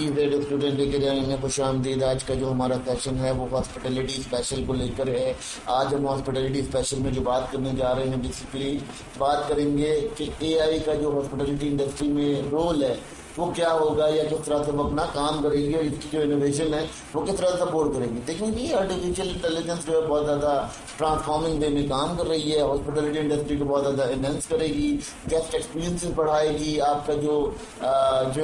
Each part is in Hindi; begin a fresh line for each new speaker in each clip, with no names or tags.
जी स्टूडेंट लेके जाएंगे खुशामदीद। आज का जो हमारा सेशन है वो हॉस्पिटलिटी स्पेशल को लेकर है। आज हम हॉस्पिटलिटी स्पेशल में जो बात करने जा रहे हैं, बेसिकली बात करेंगे कि एआई का जो हॉस्पिटलिटी इंडस्ट्री में रोल है वो क्या होगा, या किस तरह से वो अपना काम करेगी और इसकी जो इनोवेशन है वो किस तरह से सपोर्ट करेगी। देखिए कि आर्टिफिशियल इंटेलिजेंस जो है बहुत ज़्यादा ट्रांसफॉर्मिंग वे में काम कर रही है, हॉस्पिटलिटी इंडस्ट्री को बहुत ज़्यादा एनहेंस करेगी, गेस्ट एक्सपीरियंस बढ़ाएगी, आपका जो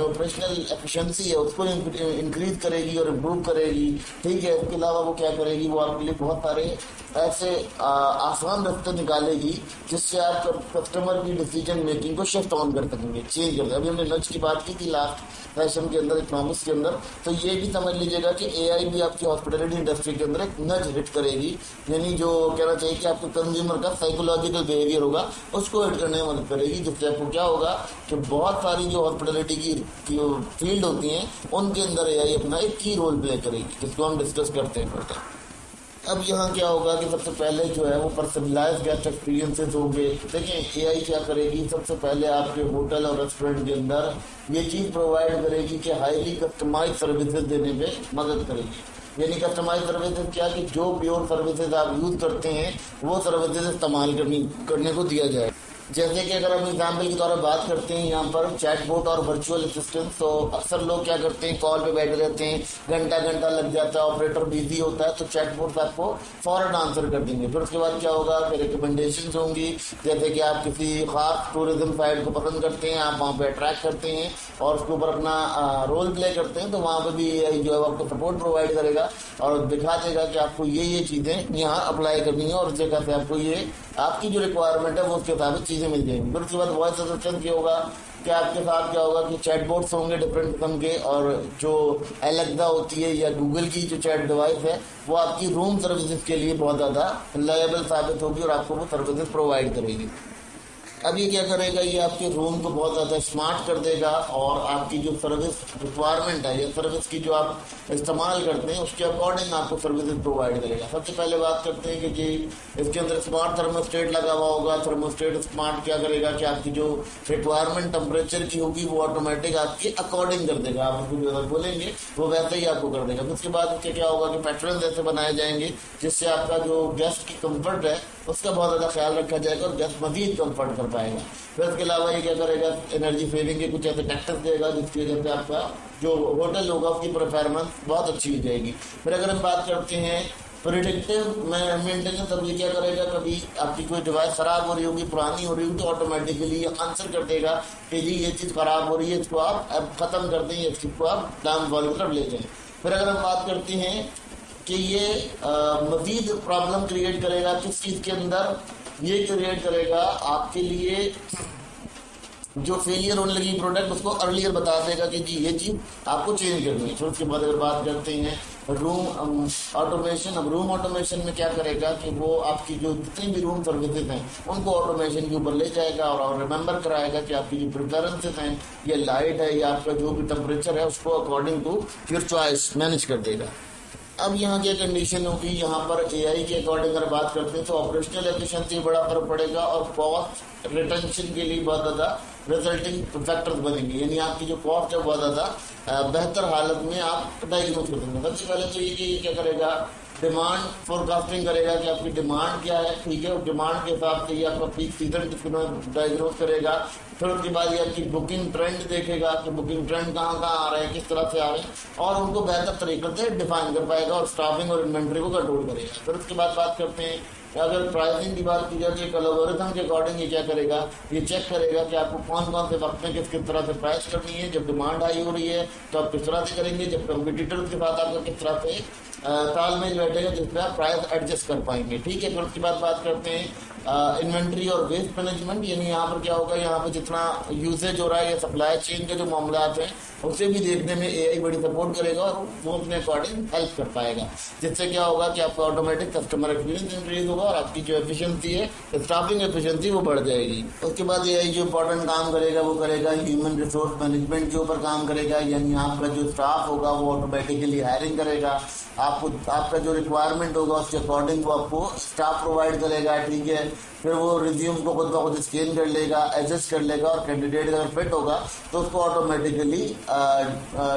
ऑपरेशनल एफिशिएंसी है उसको इंक्रीज करेगी और इम्प्रूव करेगी। ठीक है, इसके अलावा वो क्या करेगी, वो आपके लिए बहुत सारे ऐसे आसान रास्ते निकालेगी जिससे आप कस्टमर की डिसीजन मेकिंग को शिफ्ट ऑन कर सकेंगे, चेंज कर सकेंगे। अभी हमने नच की बात की थी लास्ट सेशन के अंदर, इकोनॉमिक्स के अंदर, तो ये भी समझ लीजिएगा कि एआई भी आपकी हॉस्पिटलिटी इंडस्ट्री के अंदर एक नज हिट करेगी, यानी जो कहना चाहिए कि आपको कंज्यूमर का साइकोलॉजिकल बिहेवियर होगा उसको हिट करने में मदद करेगी, जिससे आपको क्या होगा कि बहुत सारी जो हॉस्पिटलिटी की फील्ड होती हैं उनके अंदर एआई अपना एक की रोल प्ले करेगी, जिसको हम डिस्कस करते हैं। अब यहाँ क्या होगा कि सबसे पहले जो है वो पर्सनलाइज गेस्ट एक्सपीरियंसेस होंगे। देखें एआई क्या करेगी, सबसे पहले आपके होटल और रेस्टोरेंट के अंदर ये चीज़ प्रोवाइड करेगी कि हाईली कस्टमाइज सर्विसेज देने पे मदद करेगी। यानी कस्टमाइज सर्विसेज क्या कि जो प्योर सर्विसेज आप यूज़ करते हैं वो सर्विसेज इस्तेमाल करने को दिया जाए। जैसे कि अगर हम एग्जाम्पल के तौर पर बात करते हैं यहाँ पर चैटबॉट और वर्चुअल असिस्टेंट, तो अक्सर लोग क्या करते हैं, कॉल पे बैठे रहते हैं, घंटा घंटा लग जाता है, ऑपरेटर बिजी होता है, तो चैटबॉट आपको फौरन आंसर कर देंगे। फिर उसके बाद क्या होगा, फिर रिकमेंडेशन होंगी, जैसे कि आप किसी खास टूरिज्म साइट को पसंद करते हैं, आप वहाँ पे अट्रैक्ट करते हैं और उसके ऊपर अपना रोल प्ले करते हैं, तो वहाँ पर भी जो है आपको सपोर्ट प्रोवाइड करेगा और दिखा देगा कि आपको ये चीज़ें यहाँ अप्लाई करनी है और उस जगह से आपको ये आपकी जो रिक्वायरमेंट है वो उसके मुताबिक चीज़ें मिल जाएंगी। फिर उसके बाद वॉइस असिस्टेंट क्या होगा कि आपके साथ क्या होगा कि चैटबॉट्स होंगे डिफरेंट किस्म के, और जो एलेक्सा होती है या गूगल की जो चैट डिवाइस है वो आपकी रूम सर्विसेज के लिए बहुत ज़्यादा रिलायबल साबित होगी और आपको वो सर्विसेज प्रोवाइड करेगी। अब ये क्या करेगा, ये आपके रूम को बहुत ज़्यादा स्मार्ट कर देगा और आपकी जो सर्विस रिक्वायरमेंट है या सर्विस की जो आप इस्तेमाल करते हैं उसके अकॉर्डिंग आपको सर्विसेज प्रोवाइड करेगा। सबसे पहले बात करते हैं कि जी इसके अंदर स्मार्ट थर्मोस्टेट लगा हुआ होगा। थर्मोस्टेट स्मार्ट क्या करेगा कि आपकी जो रिक्वायरमेंट टेम्परेचर की होगी वो ऑटोमेटिक आपके अकॉर्डिंग कर देगा, आप उसको जो बोलेंगे वो वैसे ही आपको कर देगा। उसके बाद उसके क्या होगा कि पैटर्न ऐसे बनाए जाएंगे जिससे आपका जो गेस्ट की कम्फर्ट है उसका बहुत ज़्यादा ख्याल रखा जाएगा और गेस्ट मजीद कम्फर्ट कर पाएगा। फिर इसके अलावा ये क्या करेगा, एनर्जी सेविंग के कुछ ऐसे टैक्टिक्स देगा जिसकी वजह से आपका जो होटल होगा उसकी परफॉर्मेंस बहुत अच्छी हो जाएगी। फिर अगर हम बात करते हैं प्रिडिक्टिव मेंटेनेंस, अब ये क्या करेगा, कभी आपकी कोई डिवाइस खराब हो रही होगी, पुरानी हो रही होगी, तो ऑटोमेटिकली ये आंसर कर देगा कि जी ये चीज़ खराब हो रही है, इसको आप अब ख़त्म कर दें, इसको आप डाउनफॉल की तरफ ले जाएँ। फिर अगर हम बात करते हैं कि ये मजीद प्रॉब्लम क्रिएट करेगा किस चीज़ के अंदर, ये क्रिएट करेगा आपके लिए जो फेलियर होने लगी प्रोडक्ट उसको अर्लियर बता देगा कि जी ये चीज़ आपको चेंज करनी है। फिर उसके बाद अगर बात करते हैं रूम ऑटोमेशन, अब रूम ऑटोमेशन में क्या करेगा कि वो आपकी जो जितनी भी रूम सर्विसेज हैं उनको ऑटोमेशन के ऊपर ले जाएगा और रिमेंबर कराएगा कि आपकी जो प्रेफरेंसेस हैं, ये लाइट है या आपका जो भी टेम्परेचर है उसको according to your choice manage कर देगा। अब यहाँ क्या कंडीशन होगी, यहाँ पर एआई के अकॉर्डिंग अगर बात करते हैं तो ऑपरेशनल एफिशिएंसी बड़ा फर्क पड़ेगा और कॉस्ट रिटेंशन के लिए बहुत ज़्यादा रिजल्टिंग फैक्टर्स बनेंगे, यानी आपकी जो कॉस्ट है बहुत ज़्यादा बेहतर हालत में आप डायग्नोज कर देंगे। सबसे पहले तो ये क्या करेगा, डिमांड फोरकास्टिंग करेगा कि आपकी डिमांड क्या है, ठीक है, और डिमांड के हिसाब से ये आपका पीक सीजन डायग्नोज करेगा। फिर उसके बाद ये आपकी बुकिंग ट्रेंड देखेगा कि बुकिंग ट्रेंड कहाँ कहाँ आ रहे हैं, किस तरह से आ रहे हैं, और उनको बेहतर तरीके से डिफाइन कर पाएगा और स्टाफिंग और इन्वेंट्री को कंट्रोल करेगा। फिर उसके बाद बात करते हैं अगर प्राइसिंग की बात की जाए तो एल्गोरिथम के अकॉर्डिंग ये क्या करेगा, ये चेक करेगा कि आपको कौन कौन से वक्त में किस तरह से प्राइस करनी है। जब डिमांड हाई हो रही है तो आप किस तरह से करेंगे, जब कंपटीटर के साथ आपका किस तरह से तालमेल बैठेगा जिससे आप प्राइस एडजस्ट कर पाएंगे। ठीक है, फिर उसके बाद बात करते हैं इन्वेंट्री और वेस्ट मैनेजमेंट, यानी यहाँ पर क्या होगा, यहाँ पर जितना यूसेज हो रहा है या सप्लाई चेन के जो मामला हैं उसे भी देखने में एआई बड़ी सपोर्ट करेगा और वो अपने अकॉर्डिंग हेल्प कर पाएगा, जिससे क्या होगा कि आपका ऑटोमेटिक कस्टमर एक्सपीरियंस इंक्रीज होगा और आपकी जो एफिशिएंसी है, स्टाफिंग एफिशिएंसी वो बढ़ जाएगी। उसके बाद एआई जो इंपॉर्टेंट काम करेगा वो करेगा ह्यूमन रिसोर्स मैनेजमेंट के ऊपर काम करेगा, यानी आपका जो स्टाफ होगा वो ऑटोमेटिकली हायरिंग करेगा, आपको आपका जो रिक्वायरमेंट होगा उसके अकॉर्डिंग वो आपको स्टाफ प्रोवाइड करेगा। ठीक है, फिर वो रिज्यूम को खुद ब खुद स्कैन कर लेगा, एडजस्ट कर लेगा, और कैंडिडेट अगर फिट होगा तो उसको ऑटोमेटिकली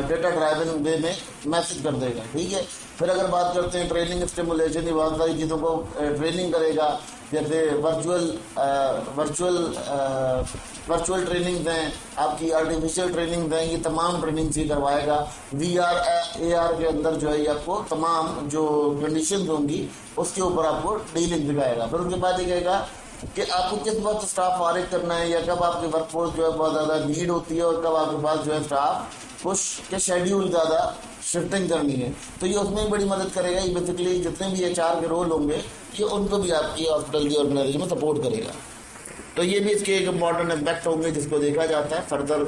डेटा ड्राइवन वे में मैसेज कर देगा। ठीक है। फिर अगर बात करते हैं ट्रेनिंग स्टिमुलेशन, ये बहुत सारी चीज़ों को ट्रेनिंग करेगा, जैसे वर्चुअल ट्रेनिंग हैं, आपकी आर्टिफिशियल ट्रेनिंग हैं, ये तमाम ट्रेनिंग ही करवाएगा। VR AR के अंदर जो है आपको तमाम जो कंडीशन होंगी उसके ऊपर आपको डीलिंग दिखाएगा। फिर उसके बाद ये कहेगा कि आपको किस वक्त स्टाफ फारिग करना है, या कब आपकी वर्कफोर्स जो है बहुत ज़्यादा नीड होती है, और कब आपके पास जो है स्टाफ कुछ के शेड्यूल ज़्यादा शिफ्टिंग करनी है। तो ये उसमें भी बड़ी मदद करेगा। ये बेसिकली जितने भी HR के रोल होंगे ये उनको भी आपकी हॉस्पिटल की ऑर्गेनाइजेशन में सपोर्ट करेगा। तो ये भी इसके एक इम्पॉर्टेंट एस्पेक्ट होंगे जिसको देखा जाता है। फर्दर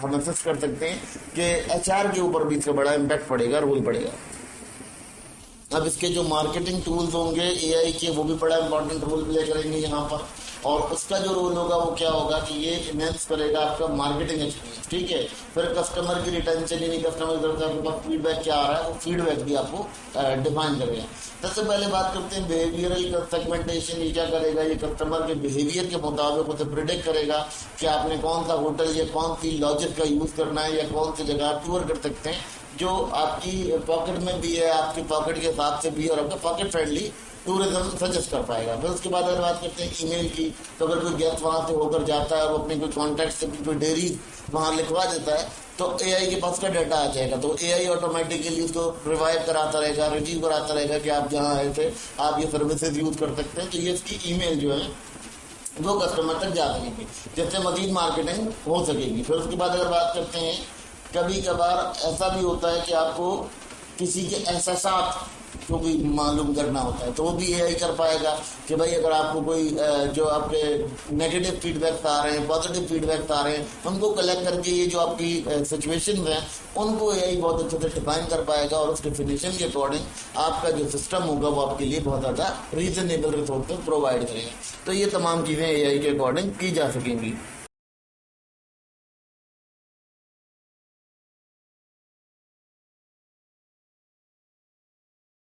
हम असेस कर सकते हैं कि HR के ऊपर भी इसका बड़ा इम्पैक्ट पड़ेगा, रोल पड़ेगा। अब इसके जो मार्केटिंग टूल्स होंगे AI के, वो भी बड़ा इंपॉर्टेंट रोल प्ले करेंगे यहाँ पर, और उसका जो रोल होगा वो क्या होगा कि ये इनहेंस करेगा आपका मार्केटिंग एक्सपीरियंस। ठीक है। फिर कस्टमर की रिटेंशन, यानी कस्टमर की तरफ से आपके फीडबैक क्या आ रहा है, वो फीडबैक भी आपको डिफाइन करेगा। सबसे पहले बात करते हैं बिहेवियरल सेगमेंटेशन। ये क्या करेगा, ये कस्टमर के बिहेवियर के मुताबिक उसे प्रिडिक्ट करेगा कि आपने कौन सा होटल या कौन सी लॉजिक का यूज़ करना है, या कौन सी जगह आप टूर कर सकते हैं जो आपकी पॉकेट में भी है, आपकी पॉकेट के हिसाब से भी, और आपका पॉकेट फ्रेंडली टूरिज्म सजेस्ट कर पाएगा। फिर उसके बाद अगर बात करते हैं ईमेल की, तो अगर कोई गेस्ट वहाँ से होकर जाता है, वो अपने कोई कॉन्टैक्ट से कोई डेयरी वहाँ लिखवा देता है, तो AI के पास का डाटा आ जाएगा। तो AI ऑटोमेटिकली उसको रिवाइव कराता रहेगा, रिव्यू कराता रहेगा कि आप जहाँ आए थे आप ये सर्विसेज यूज़ कर सकते हैं। तो ये इसकी ईमेल जो है वो कस्टमर तक जा सकेगी, जिससे मजीद मार्केटिंग हो सकेगी। फिर उसके बाद अगर बात करते हैं, कभी कभार ऐसा भी होता है कि आपको किसी के एहसासात को भी मालूम करना होता है, तो वो भी AI कर पाएगा कि भाई अगर आपको कोई जो आपके नेगेटिव फीडबैक्स आ रहे हैं, पॉजिटिव फीडबैक्स आ रहे हैं, उनको कलेक्ट करके ये जो आपकी सिचुएशन है उनको AI बहुत अच्छे से डिफाइन कर पाएगा, और उस डिफिनेशन के अकॉर्डिंग आपका जो सिस्टम होगा वो आपके लिए बहुत ज़्यादा रीजनेबल रिसोर्स प्रोवाइड करेगा। तो ये तमाम चीज़ें AI के अकॉर्डिंग की जा सकेंगी।